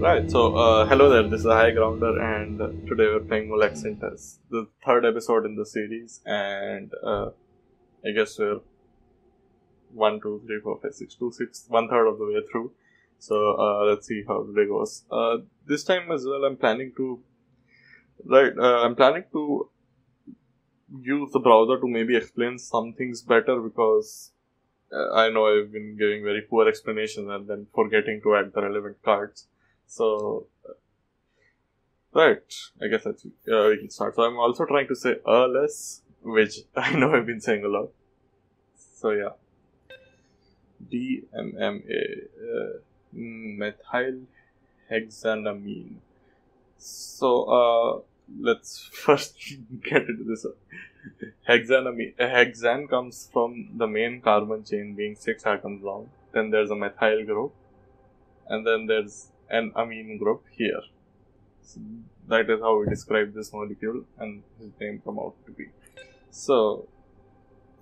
Right, so hello there, this is High Grounder, and today we're playing Molek Syntez, the third episode in the series, and I guess we're 1, 2, 3, 4, 5, 6, 2, 6, 1/3 of the way through. So let's see how the day goes. This time as well, I'm planning to use the browser to maybe explain some things better because I know I've been giving very poor explanations and then forgetting to add the relevant cards. So, right, I guess we can start. So I'm also trying to say less, which I know I've been saying a lot. So yeah, DMMA, methyl hexanamine. So let's first get into this. Hexanamine. A hexane comes from the main carbon chain being 6 atoms long. Then there's a methyl group, and then there's an amine group here. So that is how we describe this molecule, and his name come out to be. So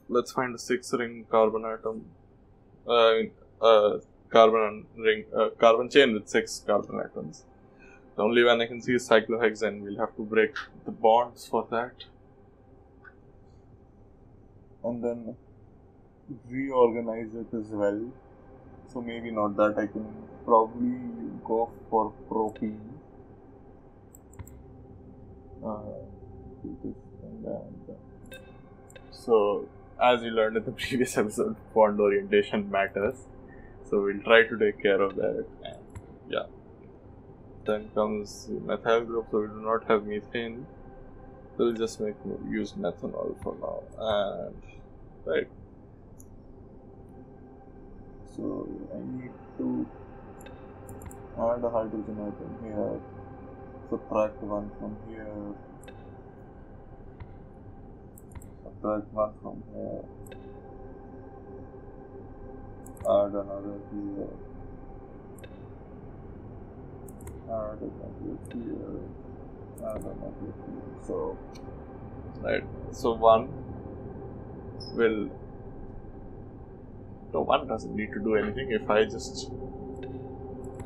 let's find a 6-ring carbon atom. Carbon chain with 6 carbon atoms. The only one I can see is cyclohexane. We'll have to break the bonds for that, and then reorganize it as well. So maybe not that. I can probably go for propene. So as you learned in the previous episode, bond orientation matters. So we'll try to take care of that. And yeah. Then comes methyl group, so we do not have methane. So we'll just use methanol for now. And right. So I need to add a hydrogen atom here, subtract one from here, subtract one from here, add another here, add another here, add another here. So, right. So one doesn't need to do anything. If I just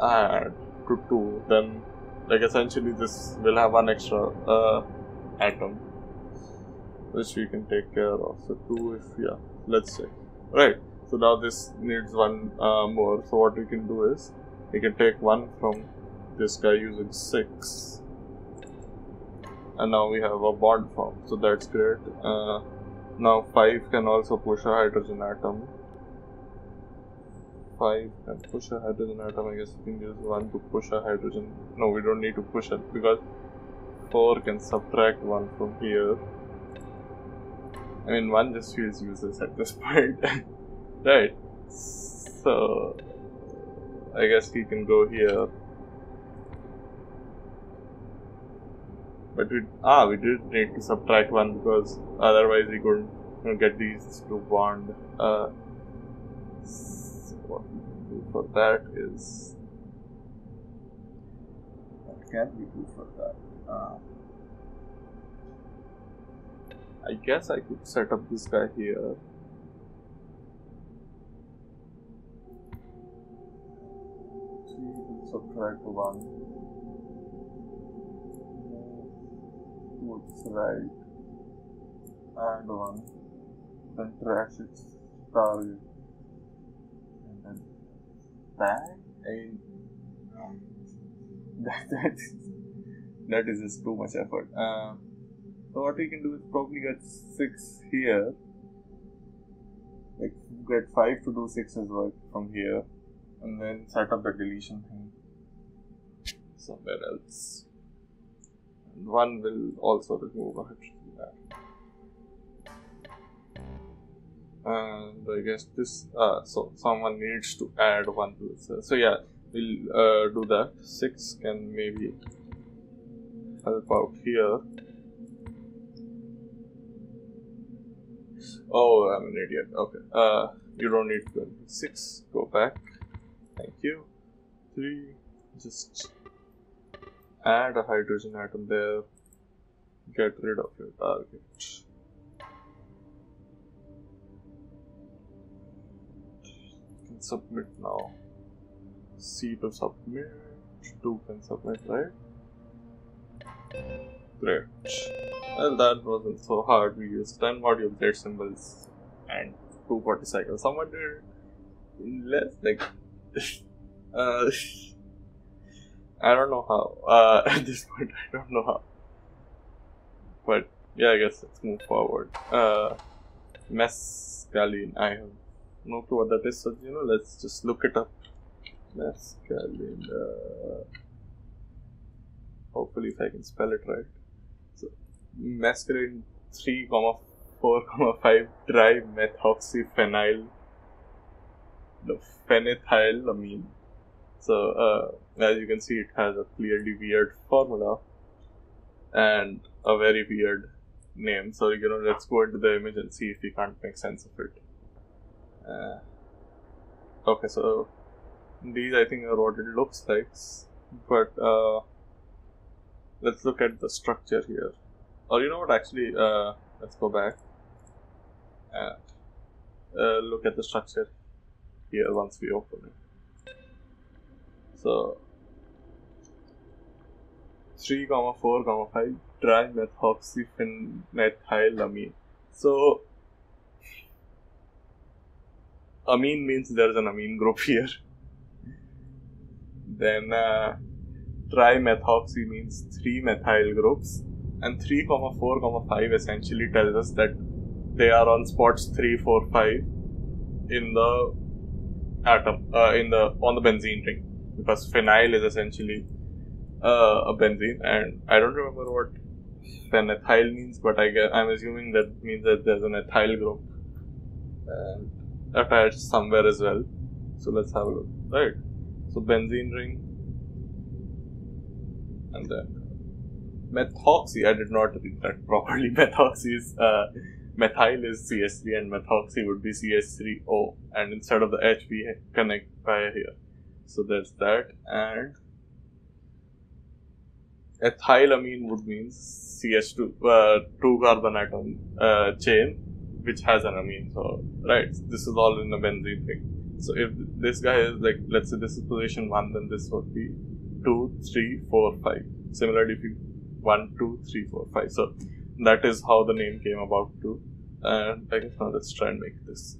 add to 2, then like essentially this will have one extra atom which we can take care of. So 2 let's say. Right. So now this needs one more. So what we can do is we can take 1 from this guy using 6, and now we have a bond form. So that's great. Now 5 can also push a hydrogen atom. 5 can push a hydrogen atom. I guess we can use 1 to push a hydrogen. No, we don't need to push it because 4 can subtract 1 from here. I mean, 1 just feels useless at this point. Right. So I guess he can go here. But we did need to subtract 1 because otherwise we couldn't get these to bond. So what we can do for that is, what can we do for that? I guess I could set up this guy here. So we can subtract 1. Towards right, and 1, then trash its target, and then that, that is just too much effort. So what we can do is probably get 6 here, like get 5 to do 6 as well from here, and then set up the deletion thing somewhere else. 1 will also remove a hydrogen atom. And I guess this, so someone needs to add 1 to this. So yeah, we'll do that. 6 can maybe help out here. Oh, I'm an idiot. Okay. You don't need to go. 6, go back. Thank you. 3, just add a hydrogen atom there. Get rid of your target. You can submit now. C to submit. 2 can submit, right? Great. Well, that wasn't so hard. We used 10 module 8 symbols and 240 cycles. Someone did less, like, I don't know how. At this point, I don't know how. But yeah, I guess let's move forward. Mescaline. I have no clue what that is, so let's just look it up. Mescaline. Hopefully, if I can spell it right. So, mescaline 3,4,5 trimethoxyphenyl phenethylamine. So, as you can see, it has a clearly weird formula and a very weird name. So, let's go into the image and see if we can't make sense of it. Okay, so these I think are what it looks like, but let's look at the structure here. Or you know what, actually, let's go back and look at the structure here once we open it. So 3,4,5 trimethoxyphenethylamine. So amine means there is an amine group here. Then trimethoxy means 3 methyl groups, and 3,4,5 essentially tells us that they are on spots 3, 4, 5 in the atom, on the benzene ring, because phenyl is essentially a benzene, and I don't remember what phenethyl means, but I'm assuming that means that there's an ethyl group attached somewhere as well. So let's have a look. Right. So benzene ring, and then methoxy. I did not read that properly. Methoxy is methyl is CH3 and methoxy would be CH3O, and instead of the H we connect via here. So there's that, and ethylamine would mean CH2 2 carbon atom chain which has an amine. So right, this is all in the benzene thing. So if this guy is like, let's say this is position 1, then this would be 2, 3, 4, 5. Similarly, if you 1, 2, 3, 4, 5. So that is how the name came about too. And I guess now let's try and make this.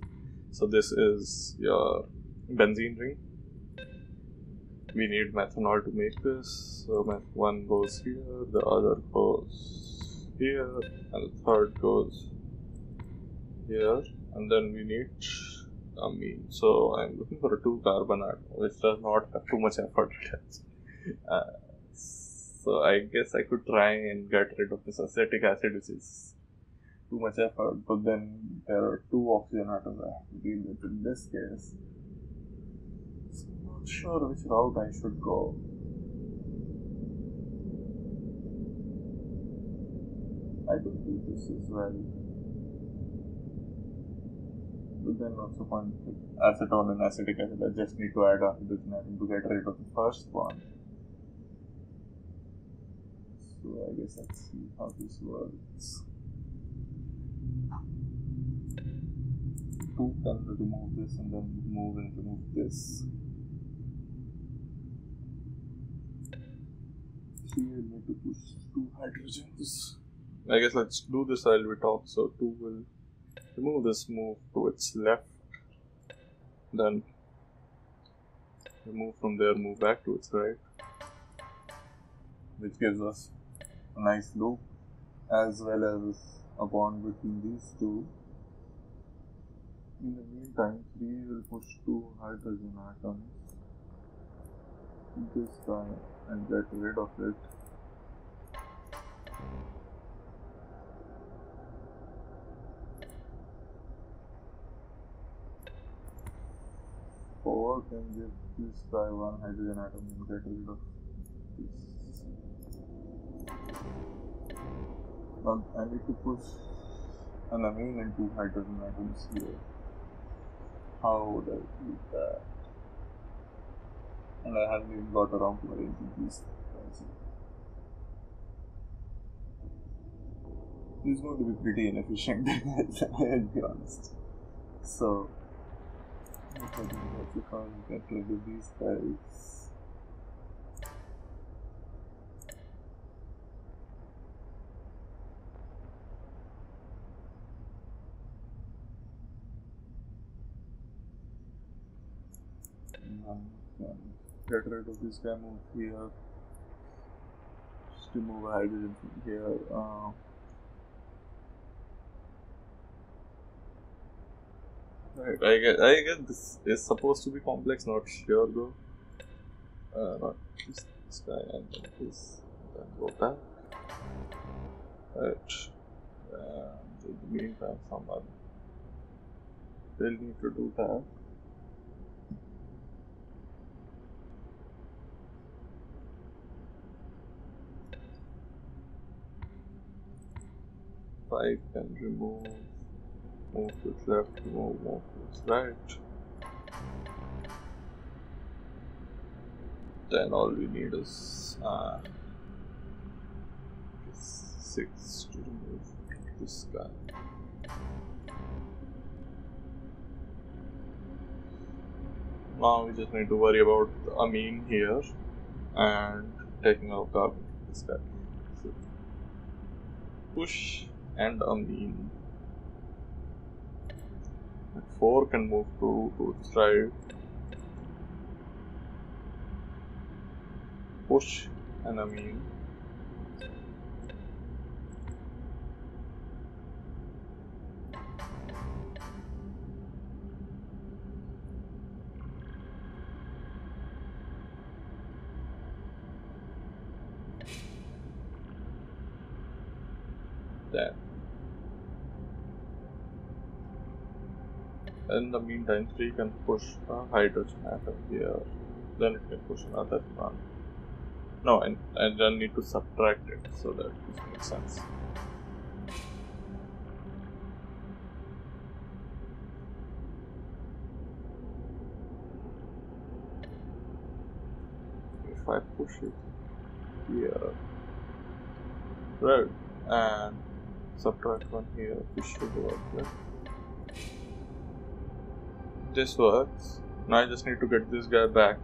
So this is your benzene ring. We need methanol to make this. So one goes here, the other goes here, and the third goes here. And then we need amine. So I'm looking for a 2 carbon atom, which does not have too much effort. So I guess I could try and get rid of this acetic acid, which is too much effort, but then there are 2 oxygen atoms I have to deal with in this case. So I'm not sure which route I should go. I could do this as well. But then what's the point? Acetone and acetic acid, I just need to add hydrogen atom to get rid of the first one. So I guess let's see how this works. 2 can remove this and then move and remove this. 3 will need to push 2 hydrogens. I guess let's do this while we talk. So 2 will remove this, move to its left, then remove from there, move back to its right, which gives us a nice loop as well as a bond between these two. In the meantime, 3 will push 2 hydrogen atoms to this guy and get rid of it. Or can give this guy 1 hydrogen atom and get rid of this. Now I need to push an amine and 2 hydrogen atoms here. How would I do that? And I haven't even got around to arranging these things. This is going to be pretty inefficient, I'll be honest. So if I get rid of these guys. Can get rid of this guy, move here. Just remove hydrogen from here. Right, I guess this is supposed to be complex, not sure though. Not this guy and then this. Then go back. Right. In the meantime, someone will need to do that. I can remove, move to its left, move to its right. Then all we need is 6 to remove this guy. Now we just need to worry about the amine here and taking out carbon from this guy. So push and amine. 4 can move to its right. Push and amine. Then in the meantime 3 can push a hydrogen atom here, then it can push another one. No, and then need to subtract it so that this makes sense. If I push it here, right, and subtract one here, this should work. Right? This works. Now I just need to get this guy back.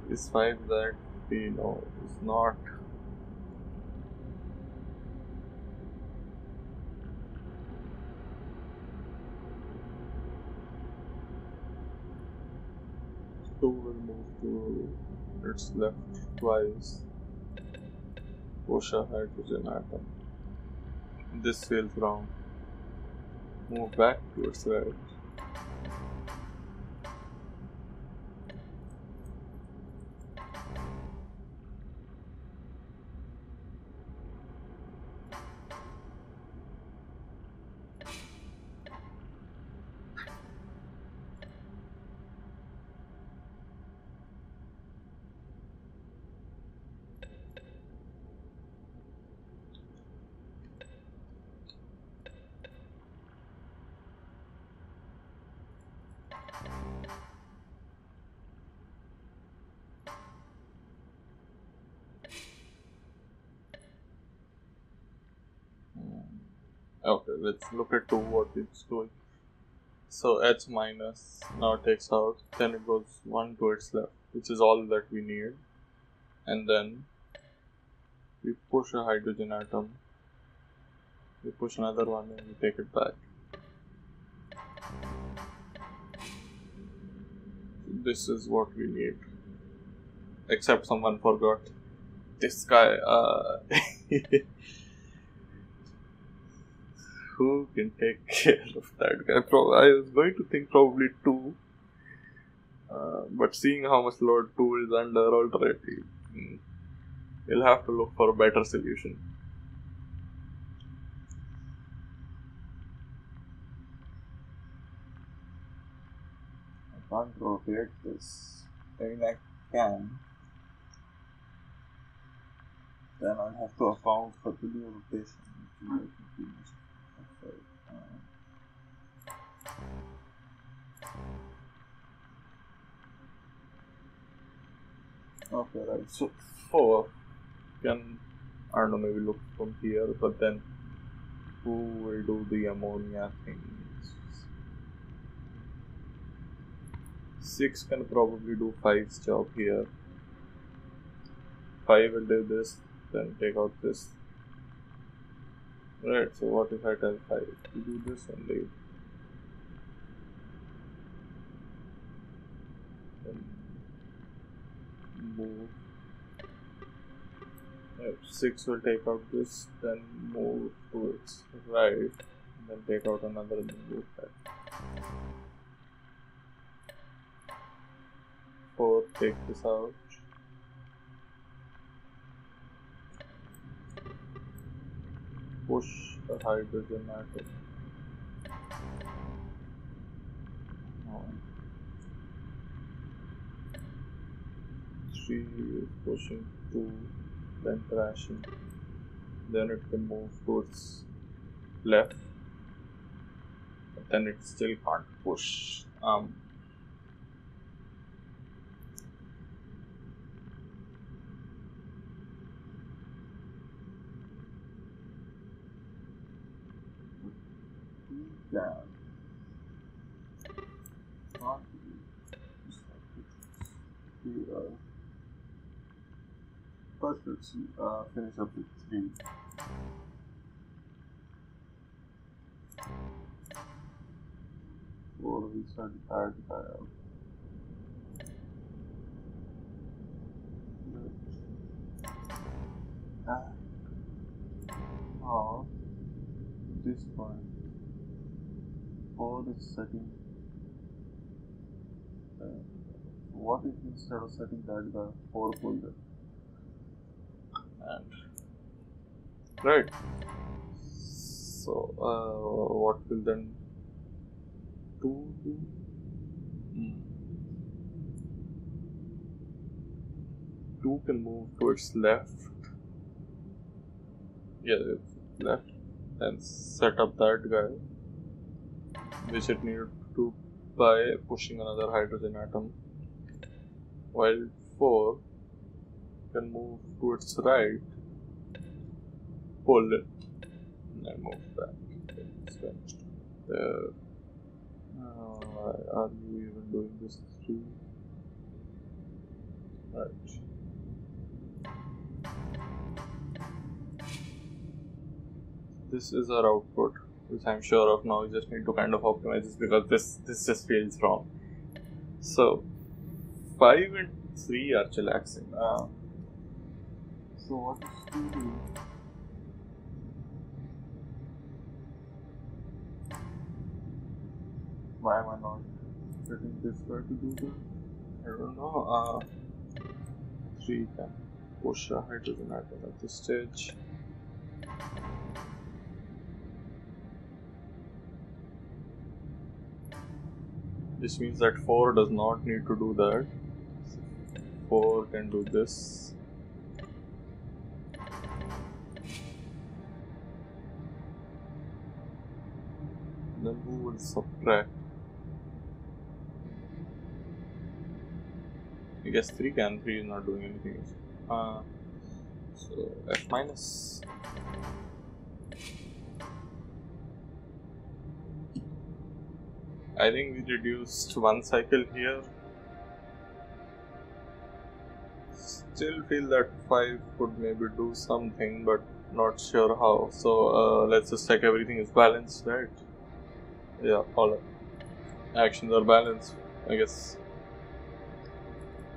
This 5 that we know is not will move to its left twice. Push a hydrogen atom. This feels wrong. Move back to its right. Okay, let's look at what it's doing. So H minus now takes out, then it goes 1 to its left, which is all that we need. And then we push a hydrogen atom, we push another one and we take it back. This is what we need. Except someone forgot this guy. Who can take care of that guy? I was going to think probably 2. But seeing how much load 2 is under already, we'll have to look for a better solution. I can't rotate this. I mean, I can. Then I'll have to account for the new rotation. Okay, right. So 4 can, I don't know, maybe look from here, but then who will do the ammonia things? 6 can probably do 5's job here. 5 will do this, then take out this. Right, so what if I tell 5 to do this only? Then move. 6 will take out this, then move to its right, then take out another and move that. 4, take this out. Push a hydrogen atom. 3 is pushing 2, then crashing. Then it can move towards left, but then it still can't push. First, let's finish up with 3. Four, we start that guy out. Now, this point, 4 is setting. What if instead of setting that guy, 4 pull there? And right, so what will then 2 do? 2 can move towards left, left, and set up that guy, which it needed to by pushing another hydrogen atom, while 4 can move towards right, pull it, and then move back. It's finished. Are you even doing this 3? Right. This is our output, which I'm sure of now. We just need to kind of optimize this because this just feels wrong. So 5 and 3 are chillaxing. So what is 2 doing? Why am I not getting this guy to do this? I don't know. 3 can push a hydrogen atom at this stage. This means that 4 does not need to do that. 4 can do this. Then who will subtract? I guess 3 can. 3 is not doing anything. So F minus. I think we reduced 1 cycle here. Still feel that 5 could maybe do something, but not sure how. So let's just check everything is balanced, right? Yeah, all actions are balanced. I guess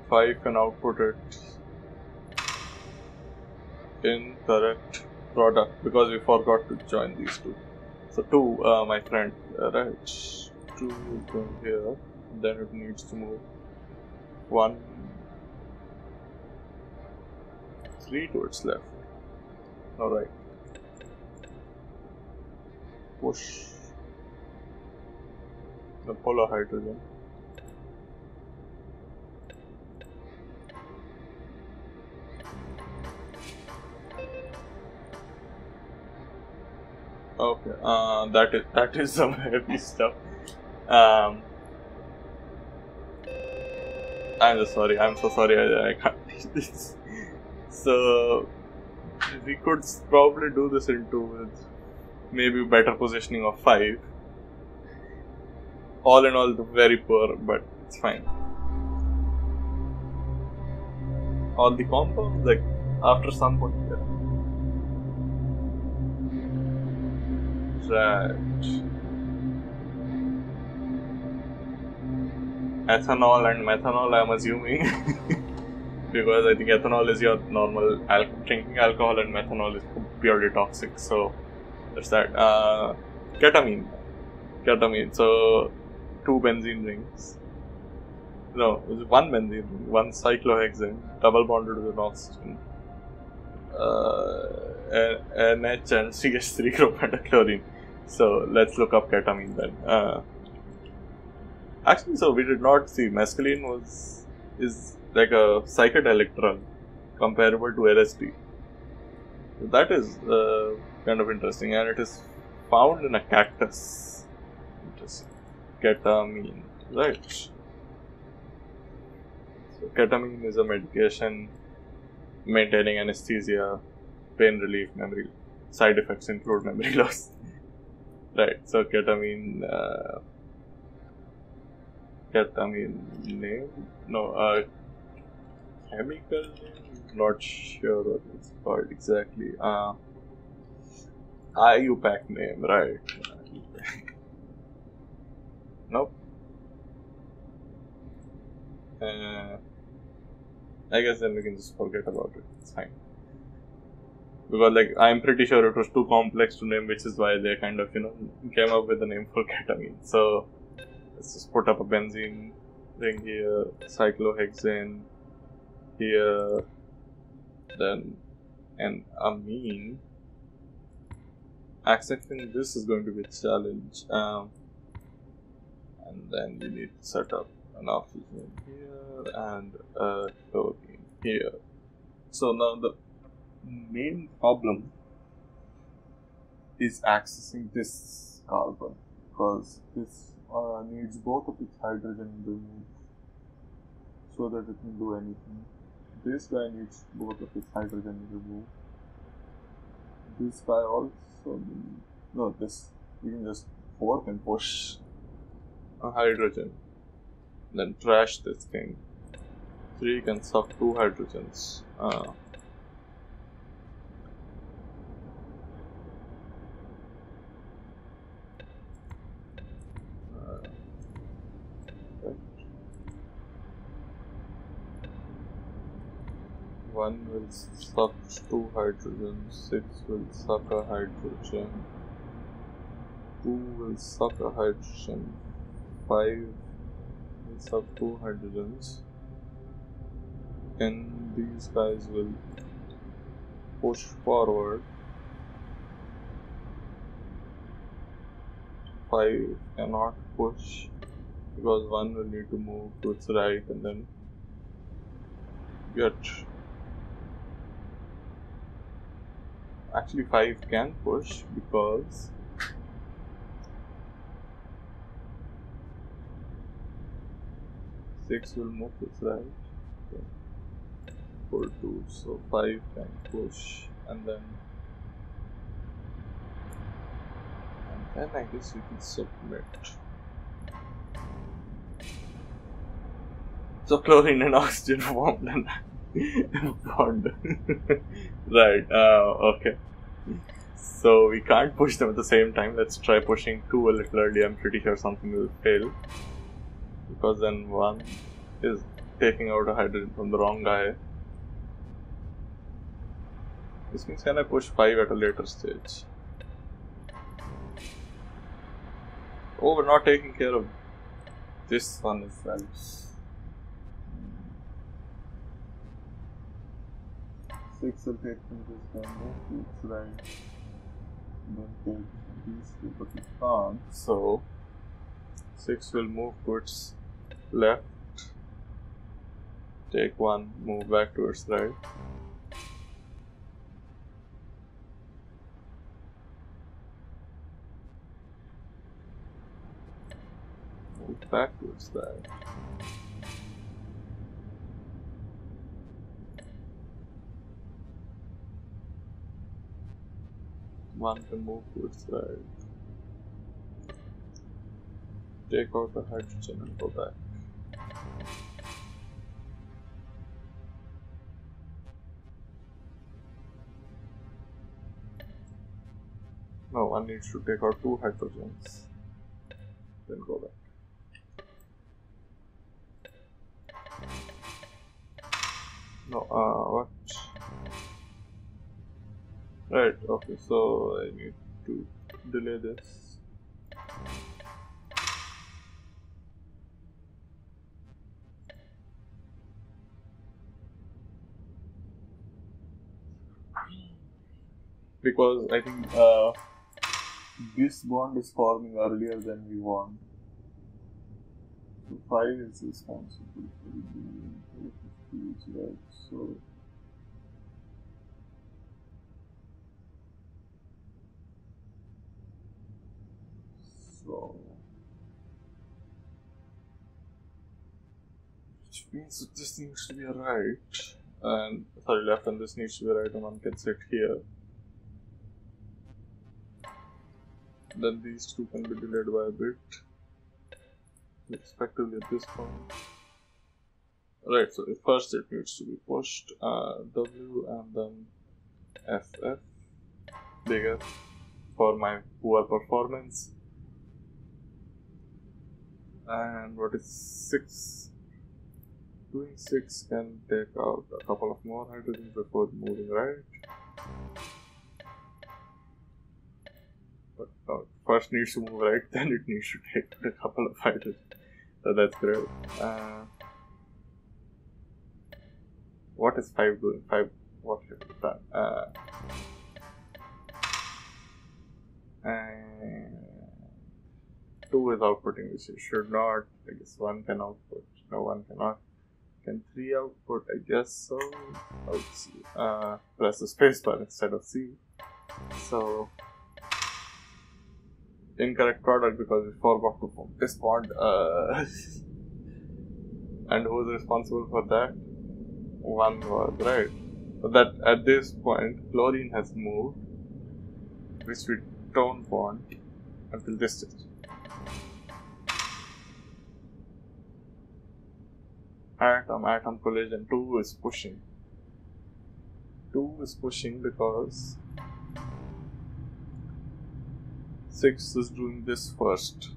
5 can output it in correct product because we forgot to join these 2. So 2, my friend, right? 2 will go here. Then it needs to move 1, 3 towards left. Alright. Push the polar hydrogen. Okay, that is some heavy stuff. I'm so sorry, I can't do this. So we could probably do this into with maybe better positioning of 5. All in all, very poor, but it's fine. All the compounds, like after some point. Right. Ethanol and methanol, I'm assuming. Because I think ethanol is your normal drinking alcohol and methanol is purely toxic. So that's that. Ketamine. So 2 benzene rings. No, it was 1 benzene ring, 1 cyclohexane, double bonded with an oxygen. NH and CH3 chromatoxylchlorine. So let's look up ketamine then. Actually, so we did not see mescaline is like a psychedelic drug comparable to LSD. That is kind of interesting, and it is found in a cactus. Interesting. Ketamine, right? So ketamine is a medication maintaining anesthesia, pain relief, memory. Side effects include memory loss. Right. So ketamine name? No, chemical name? Not sure what it's called exactly. IUPAC name, right? Nope. I guess then we can just forget about it. It's fine. Because I'm pretty sure it was too complex to name, which is why they kind of came up with the name for ketamine. So let's just put up a benzene ring here, cyclohexane here, then an amine. Accessing this is going to be a challenge, and then you need to set up an oxygen here and a chlorine here. So now the main problem is accessing this carbon, because this needs both of its hydrogen removed so that it can do anything. This guy needs both of its hydrogen removed. This guy also this you can just fork and push a hydrogen, then trash this thing. 3 can suck 2 hydrogens. One will suck 2 hydrogens, 6 will suck a hydrogen, 2 will suck a hydrogen, 5 will suck 2 hydrogens, and these guys will push forward. 5 cannot push because 1 will need to move to its right and then get. Actually 5 can push because six will move to its right. Okay. 4, 2, so 5 can push and then I guess we can submit. So chlorine and oxygen formed an bond. Right, okay. So we can't push them at the same time. Let's try pushing 2 a little early. I'm pretty sure something will fail, because then 1 is taking out a hydrogen from the wrong guy. This means can I push 5 at a later stage? Oh, we're not taking care of this one as well. 6 will take from this guy, move to its right, then take these 2, but we can't. So 6 will move to its left, take 1, move back to its right. Move back to its right. One can move to its right. Take out the hydrogen and go back. No, one needs to take out 2 hydrogens. Then go back. No, what? Right, okay, so I need to delay this. Because I think this bond is forming earlier than we want. So 5 is responsible for the right? So which means that this needs to be a right, and sorry, left, and this needs to be right, and one can sit here. Then these two can be delayed by a bit, respectively at this point. Right, so first it needs to be pushed W and then FF, bigger, for my poor performance. And what is 6? Doing 6 can take out a couple of more hydrogens before moving right. But first needs to move right, then it needs to take a couple of hydrogens. So that's great. What is 5 doing? 5, what have you done? And 2 is outputting, which it should not. I guess 1 can output. No, 1 cannot. Can 3 output? I guess so. Let's see. Press the spacebar instead of C. So, incorrect product because we forgot to form this bond. And who is responsible for that? 1 was, right. But that at this point, chlorine has moved, which we don't want until this stage. Atom collision. 2 is pushing. 2 is pushing because 6 is doing this first.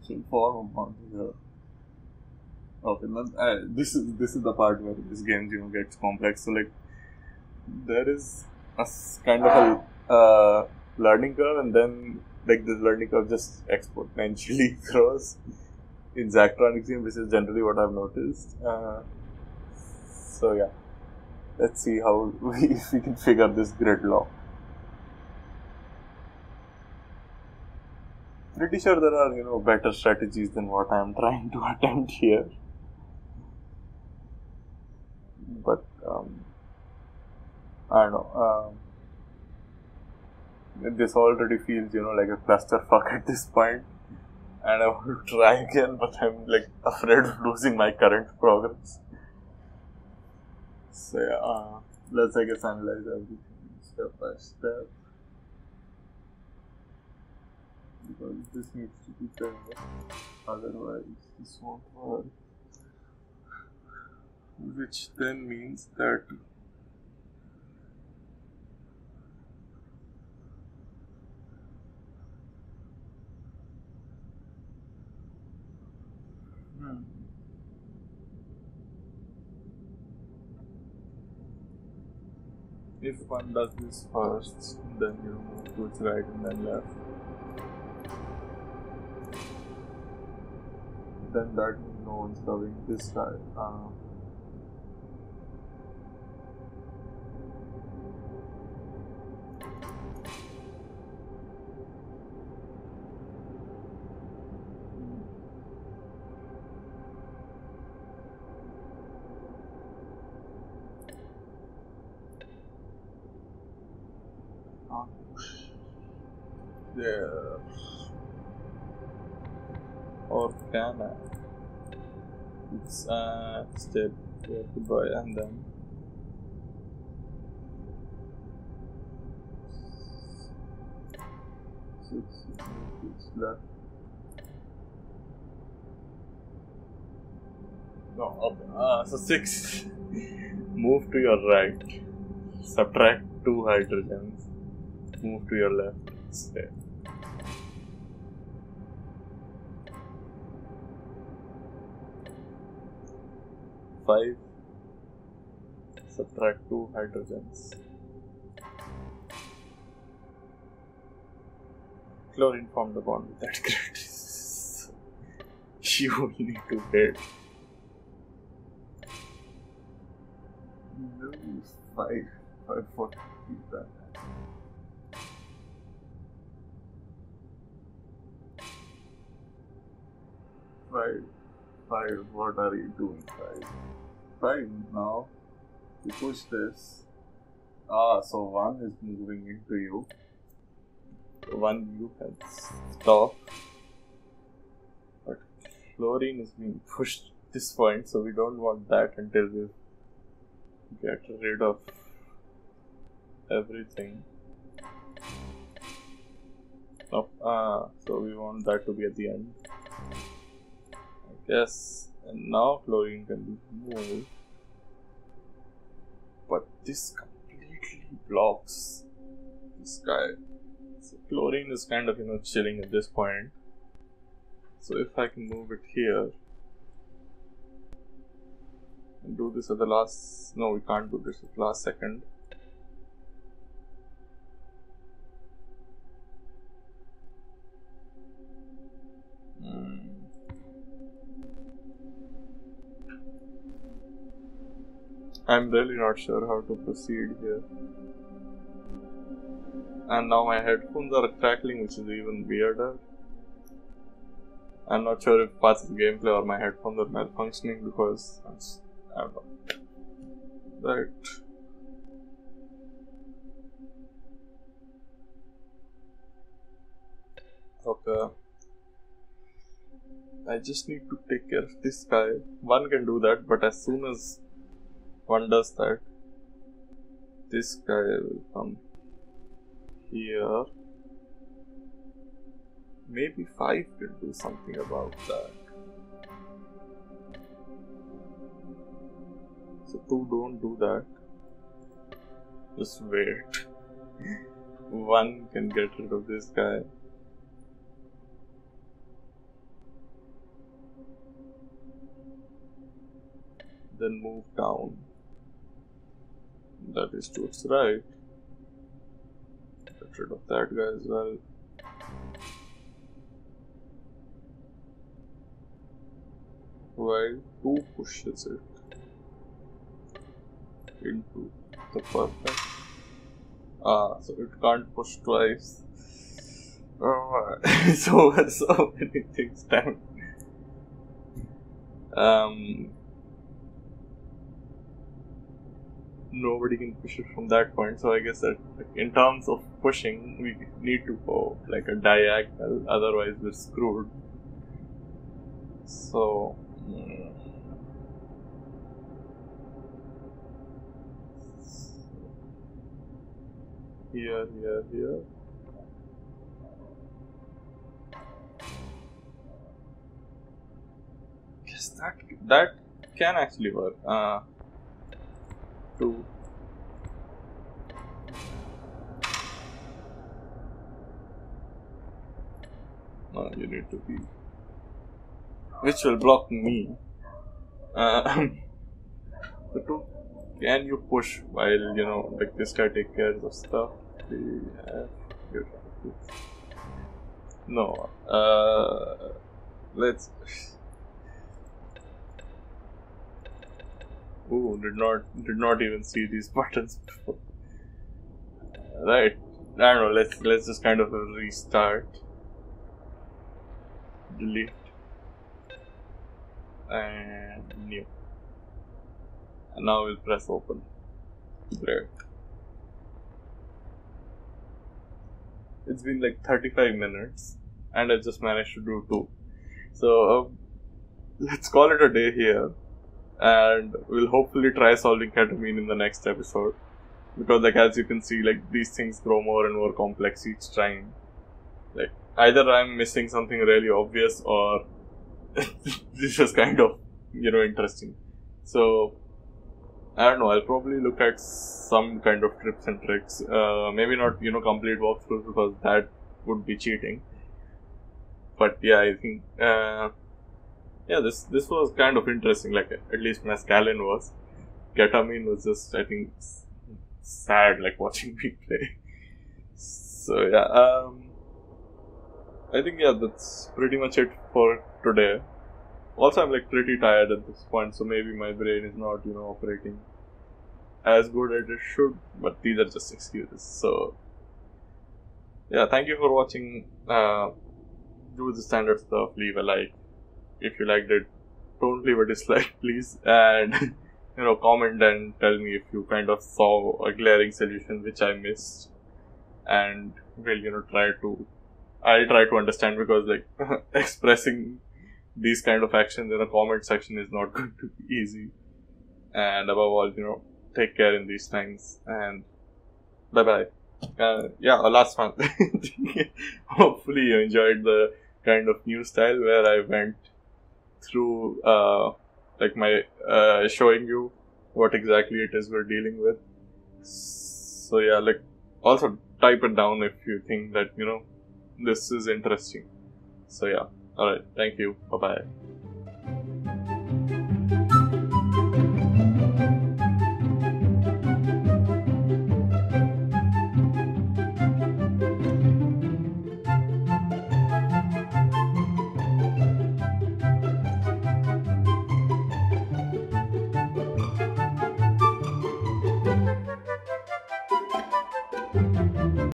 So form a bond here. Okay, this is the part where this game gets complex. So like there is a kind of a learning curve, and then like this learning curve just exponentially grows in Zachtronics game, which is generally what I've noticed. So yeah, let's see how if we can figure this grid law. Pretty sure there are better strategies than what I am trying to attempt here. But I don't know. This already feels like a clusterfuck at this point, and I want to try again, but I'm like afraid of losing my current progress. So yeah, let's I guess analyze everything step by step, because this needs to be done, otherwise this won't work. Which then means that if one does this first, then move to its right and then left, then that means no one's covering this side. There. Or can I? It's step goodbye and then six left. No, okay. So 6 move to your right. Subtract 2 hydrogens. Move to your left. Stay. 5. Subtract 2 hydrogens. Chlorine formed the bond with that gradient. You will need to hit. No, 5 for that. 5. What are you doing? 5 now. You push this. So 1 is moving into you. 1 you can stop. But chlorine is being pushed at this point, so we don't want that until we get rid of everything. So we want that to be at the end. I guess. And now chlorine can be moved. But this completely blocks this guy. So chlorine is kind of, chilling at this point. So if I can move it here and do this at the last... No, we can't do this at the last second. I'm really not sure how to proceed here. And now my headphones are crackling, which is even weirder. I'm not sure if parts of the gameplay or my headphones are malfunctioning because I don't know. Right. Okay. I just need to take care of this guy. 1 can do that, but as soon as 1 does that, this guy will come here. Maybe 5 can do something about that. So 2 don't do that. Just wait. 1 can get rid of this guy. Then move down. That is to its right. Get rid of that guy as well. While 2 pushes it into the perfect. So it can't push twice. So many things damn. Nobody can push it from that point, so I guess that in terms of pushing, we need to go like a diagonal, otherwise we're screwed. So here. Yes, that can actually work. 2. No, you need to be. Which will block me. The 2. Can you push while like this guy take care of stuff? No. Let's. Ooh, did not even see these buttons before. Right. I don't know, let's just kind of restart. Delete. And new. And now we'll press open. Great. It's been like 35 minutes and I just managed to do 2. So let's call it a day here. And we'll hopefully try solving ketamine in the next episode, because like as you can see, like these things grow more and more complex each time. Like either I'm missing something really obvious or this is kind of interesting. So I don't know, I'll probably look at some kind of tips and tricks. Maybe not, complete walkthroughs because that would be cheating. But yeah, I think, this was kind of interesting. Like, at least mescaline was. Ketamine was just, I think, sad, like watching me play. So yeah, I think that's pretty much it for today. Also, I'm like pretty tired at this point, so maybe my brain is not, operating as good as it should, but these are just excuses. So, yeah, thank you for watching. Do the standard stuff, leave a like. If you liked it, don't leave a dislike, please. And, comment and tell me if you kind of saw a glaring solution which I missed. And we'll, I'll try to understand, because like expressing these kind of actions in a comment section is not going to be easy. And above all, take care in these times, and bye bye. Last one. Hopefully you enjoyed the kind of new style where I went through showing you what exactly it is we're dealing with. So yeah, also type it down if you think that this is interesting. So yeah, alright, thank you, bye bye.